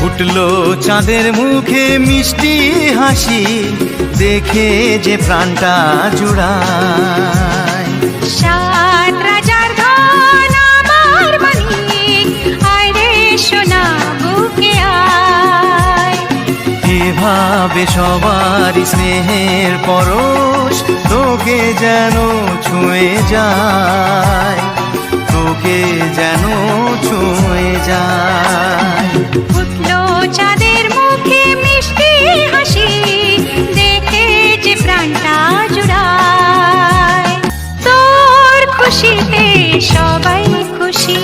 ফুটলো চাঁদের মুখে মিষ্টি হাসি, দেখে যে প্রাণটা জুড়ায়। সাত রাজার ধন আমার মানিক, আয় রে সোনা বুকে আয়। এভাবে সবার স্নেহের পরশ তোকে যেন ছুঁয়ে যায়, তোকে যেন ছুঁয়ে যায়। ফুটলো চাঁদের মুখে মিষ্টি হাসি, দেখে যে প্রাণটা জুড়ায়। তোর খুশিতে সবাই খুশি,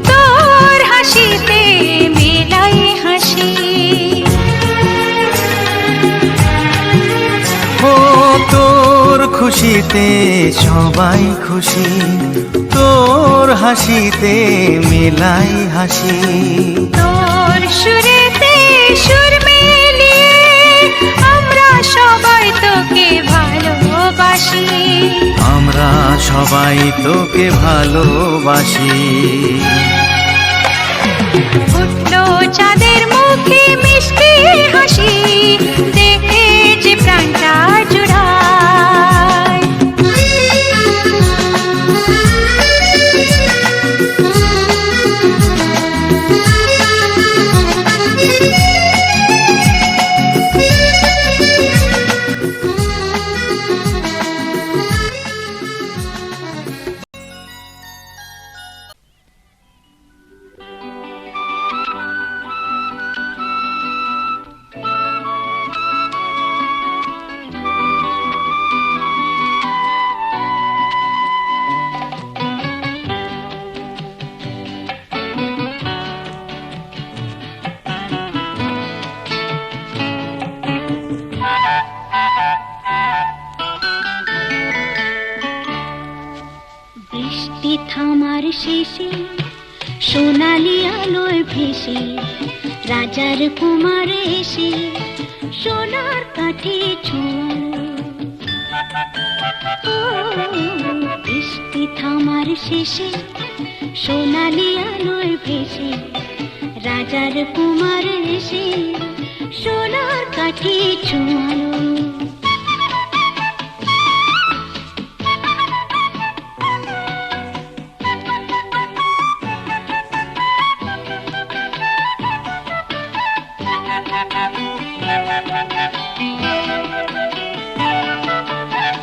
তোর হাসিতে মেলাই হাসি। ও তোর খুশিতে সবাই খুশি, তোর হাসিতে মেলাই হাসি। তোর সুরেতে সুর মিলিয়ে আমরা সবাই তোকে ভালোবাসি, আমরা সবাই তোকে ভালোবাসি। ফুটলো চাঁদের মুখে মিষ্টি হাসি, দেখে যে প্রাণটা জুড়ায়। বৃষ্টি থামার শেষে সোনালি আলোয় ভেসে রাজার কুমার এসে সোনার কাঠে ছোঁয়ালো। বৃষ্টি থামার শেষে সোনালি আলোয় ভেসে রাজার কুমার এসে সোনার কাঠে ছোঁয়ালো।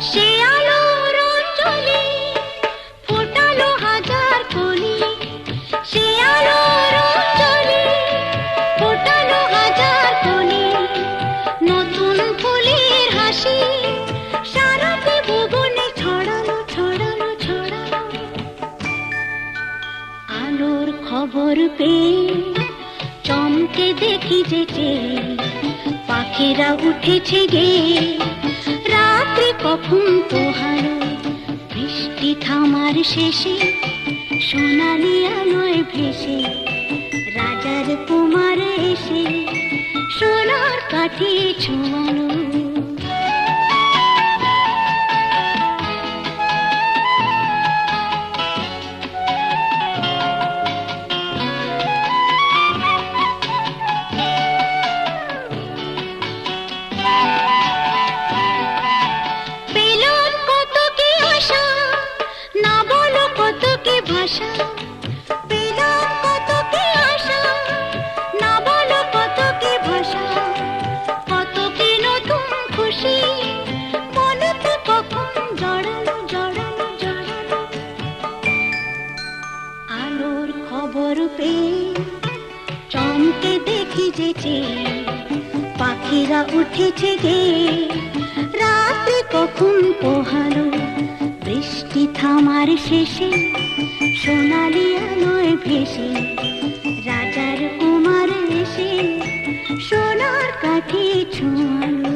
সে আলোর অঞ্জলি ফোটালো হাজার কলি, সে আলোর অঞ্জলি ফোটালো হাজার কলি। নতুন ফুলের হাসি সারাতে ভুবনে ছড়ালো ছড়ালো ছড়ালো। আলোর খবর পেয়ে চমকে দেখি যেতে পাখিরা উঠেছে গে। রাত্রি কখন পোহালো, বৃষ্টি থামার শেষে সোনালি আলোয় ভেসে রাজার কুমার এসে সোনার কাঠে ছোঁয়ালো। পেলাম কত কি আশা, না বলো কত কি ভাষা, কত কি নতুন খুশি মনেতে কখন জড়ালো জড়ালো জড়ালো। আলোর খবর পেয়ে চমকে দেখি যেতে পাখিরা উঠেছে গে। রাত্রি কখন পোহালো, বৃষ্টি থামার শেষে সোনালি আলোয় ভেসে রাজার কুমার এসে সোনার কাঠে ছোঁয়ালো।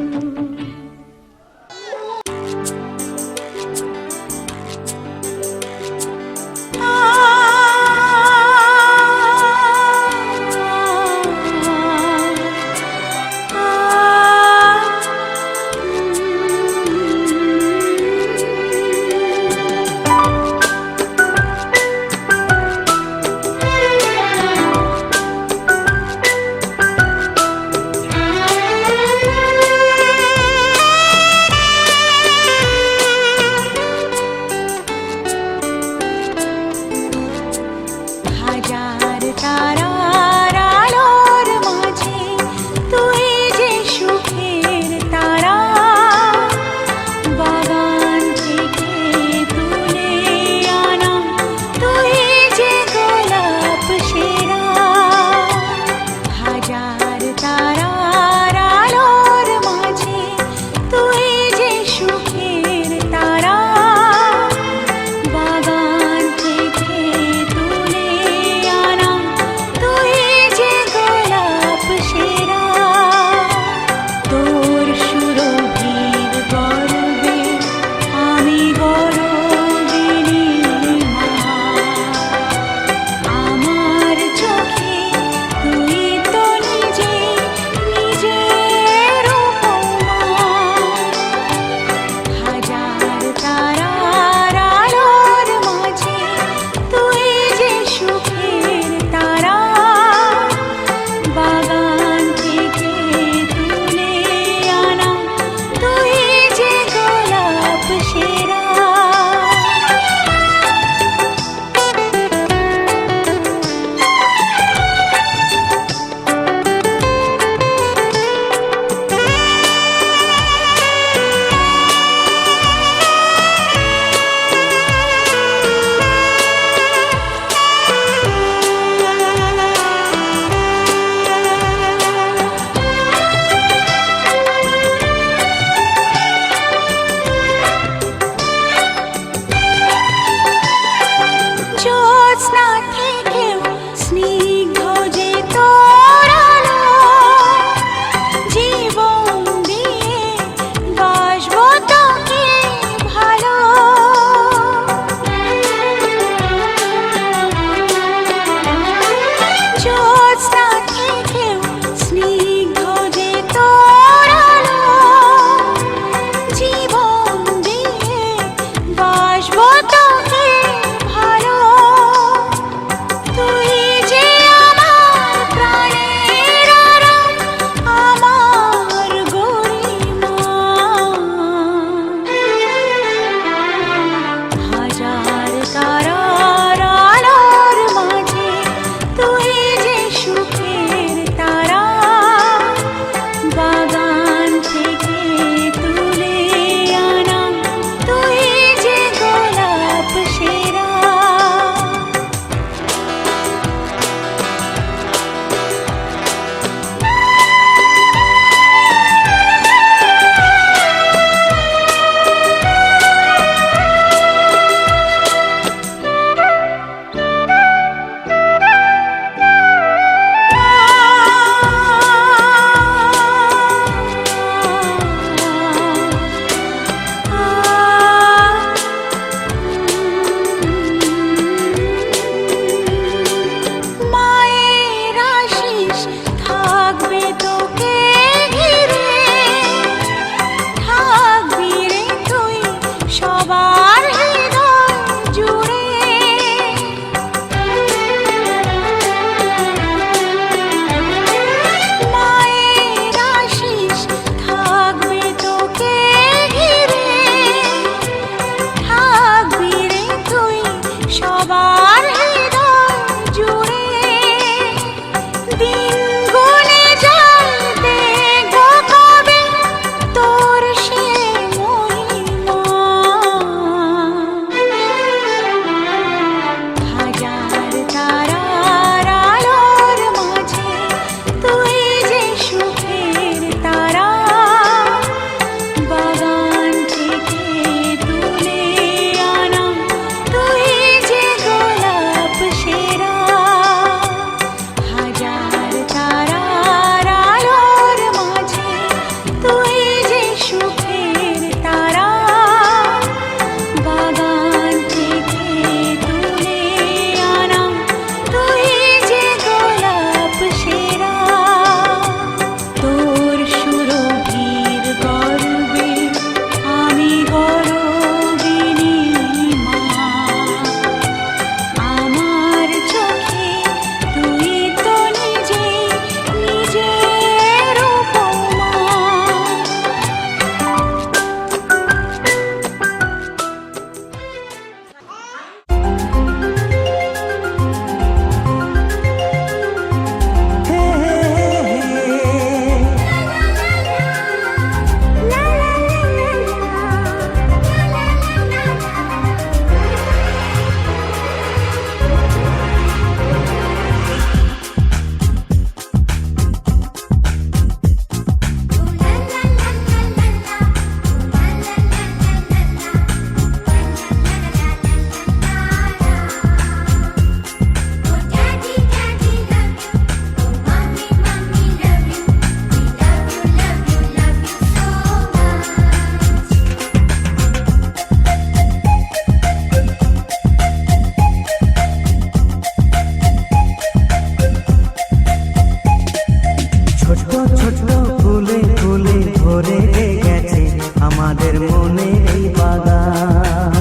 ছোট ফুলে ফুলে ভরে গেছে আমাদের মনে এই বাগান।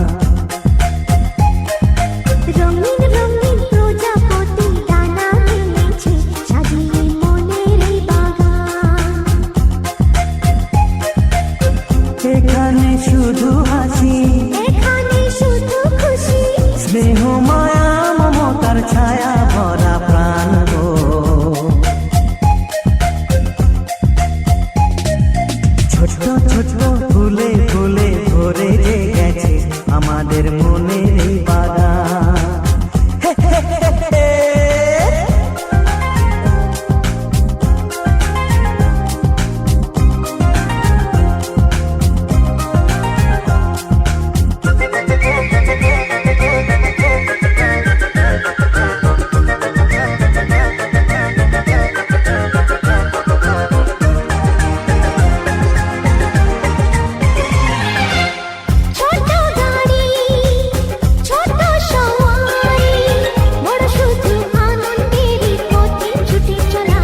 রঙিন রঙিন প্রজাপতি ডানা মেলেছে সাজিয়ে মনের এই বাগান। এখানে শুধু হাসি, এখানে শুধু খুশি, স্নেহ মায়া মমতার ছায়া ভরা প্রাণ গো। ছোট ছোট ফুলে ফুলে ভরে গেছে আমাদের মনে এই বাগান। ছোট গাড়ি ছোট সওয়ারি, বড় শুধু আনন্দেরই পথে ছুটে চলা।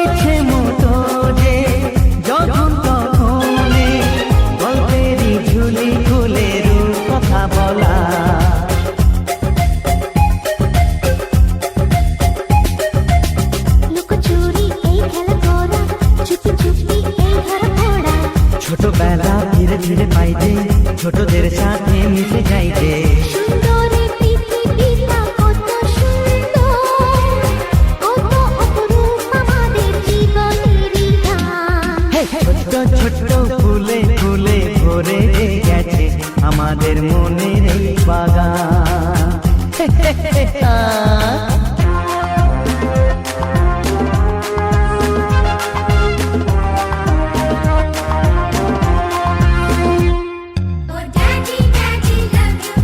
ইচ্ছে মতো যে যখন তখনে গল্পেরই ঝুলি খুলে রূপ কথা বলা। লুকোচুরি এই খেলা করা, চুপি চুপি এই ধরা পড়া। ছোটবেলা ধীরে ধীরে পাইতে ছোটদের সাথে মিশে যাইতে। সুন্দরের পৃথিবীটা কত সুন্দর, কত অপরূপ আমাদের জীবনেরই গান। ছোট ছোট ফুলে ফুলে ভরে গেছে আমাদের মনের এই বাগান। Oh daddy, daddy love you.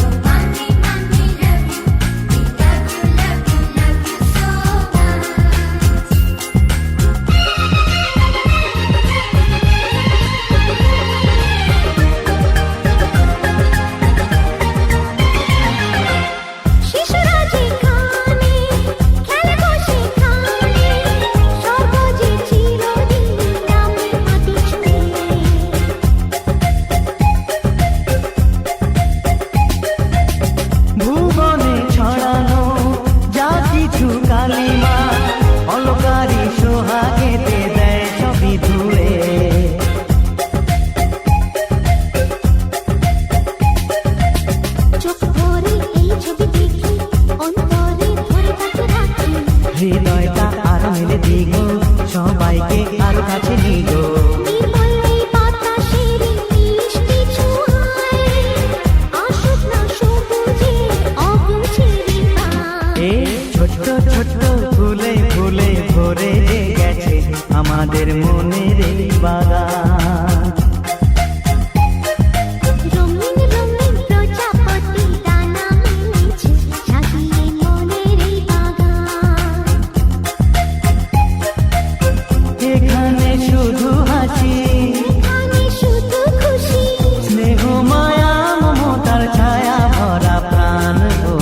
Oh mommy, mommy love you. We love you, love you, love you so much. শিশুরা যেখানে খেলবো সেখানে, স্বর্গ যে চিরদিন নামে মাটি ছুঁয়ে। ভুবনে ছড়ানো যা কিছু কালিমা অলকারি সোহাগেতে দেয় সবই ধুয়ে। চোখ ভরে এই ছবি দেখি, অন্তরে ধরে তাকে রাখি। হৃদয়টা আরো মেলে দিগো সবাইকে আরো কাছে নিগো। নির্মল এই বাতাসের মিষ্টি ছোঁয়ায়, আসুক না সবুজে অগুছেরি পায়। এই ছোট ছোট ফুলে ফুলে ভরে গেছে আমাদের মনের এই বাগান। রঙিন রঙিন প্রজাপতি ডানা মেলেছে সাজিয়ে মনের এই বাগান। এখানে শুধু হাসি, এখানে শুধু খুশি, স্নেহ মায়া মমতার ছায়া ভরা প্রাণ গো।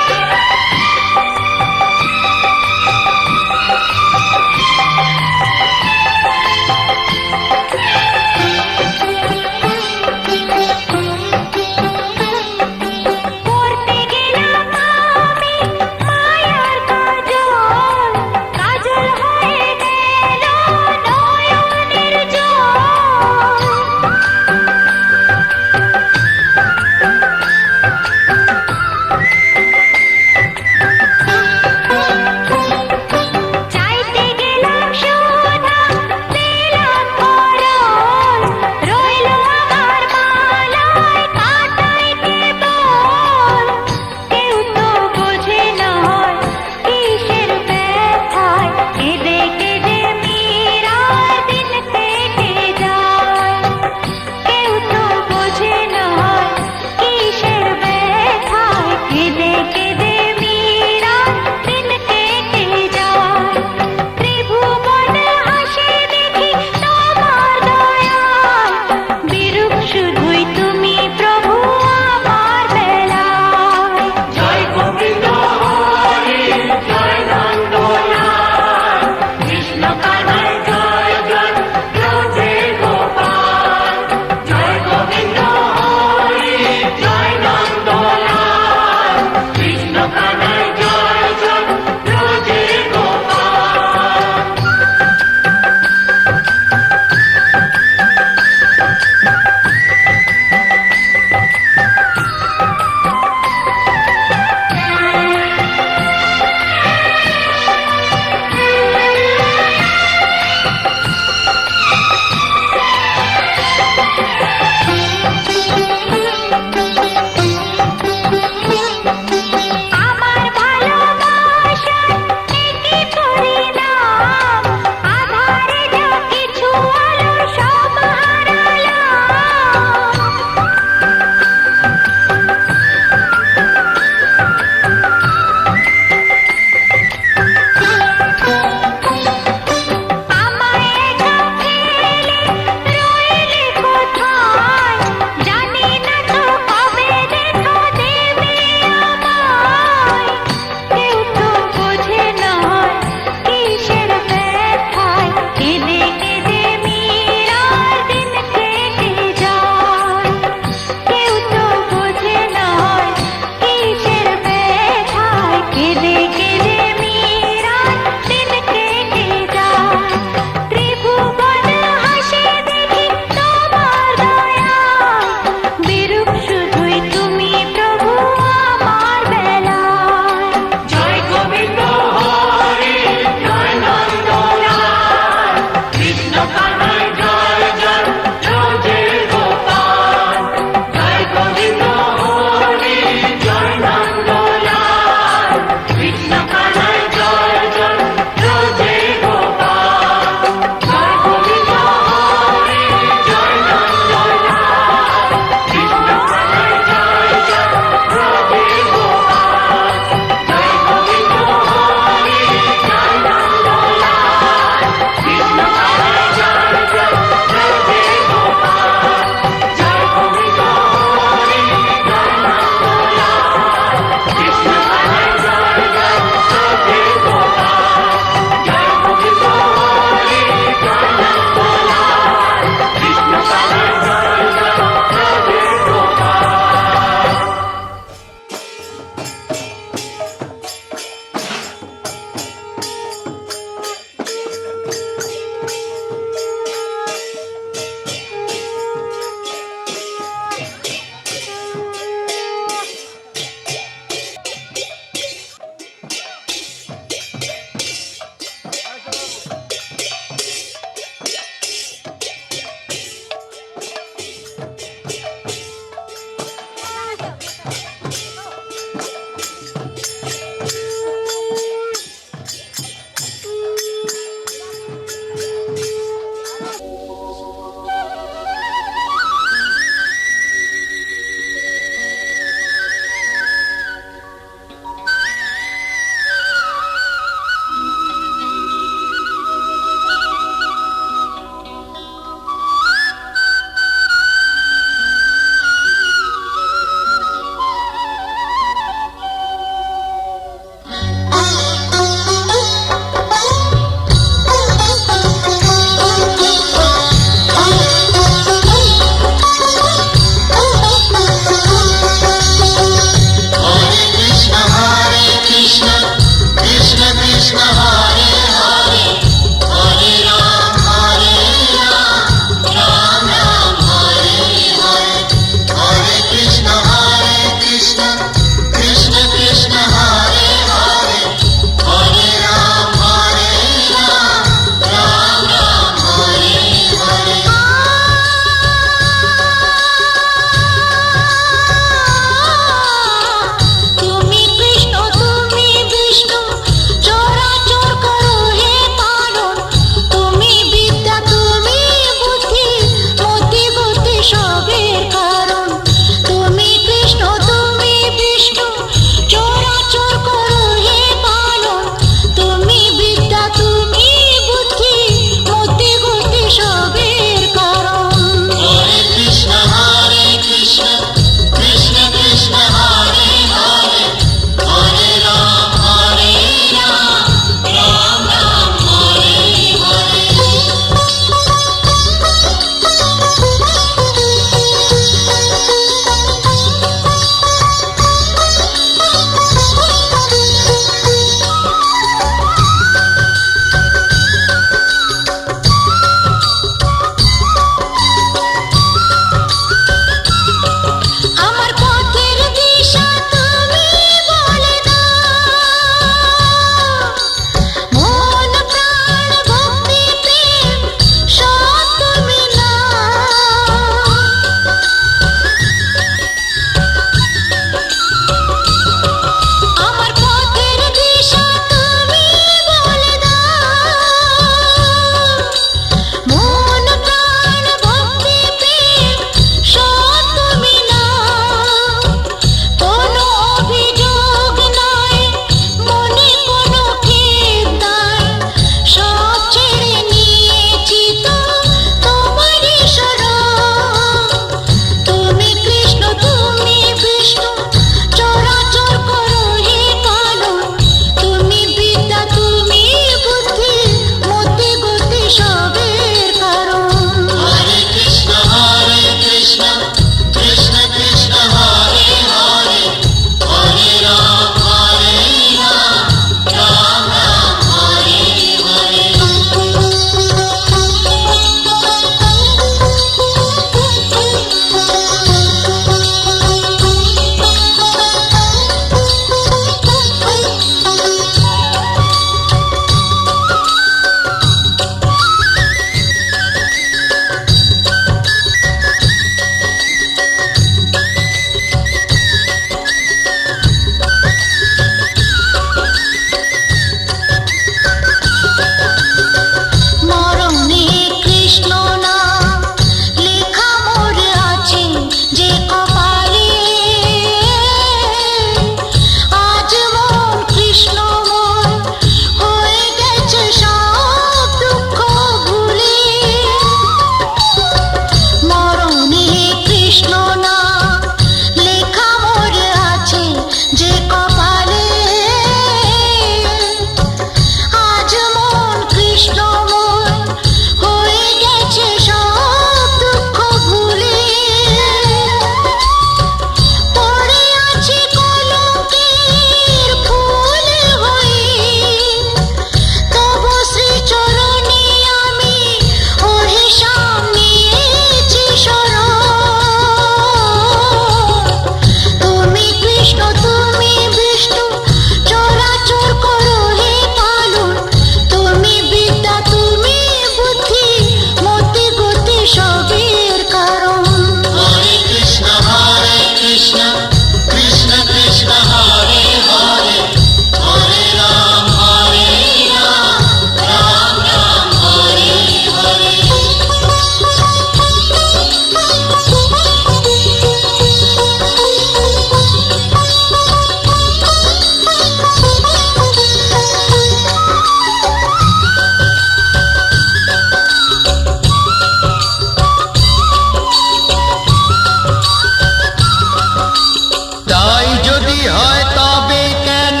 যদি হয় তবে কেন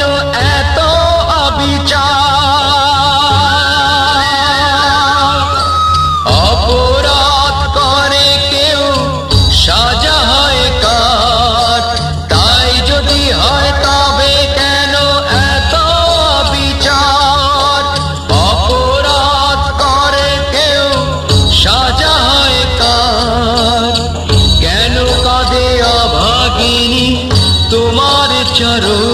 এত অবিচার? অপরাধ করে কেউ সাজা হয় কার? তাই যদি হয় তবে কেন এত অবিচার? অপরাধ করে কেউ সাজা হয় কার? কেন কাঁদে অভাগিনী তোমার চরণ?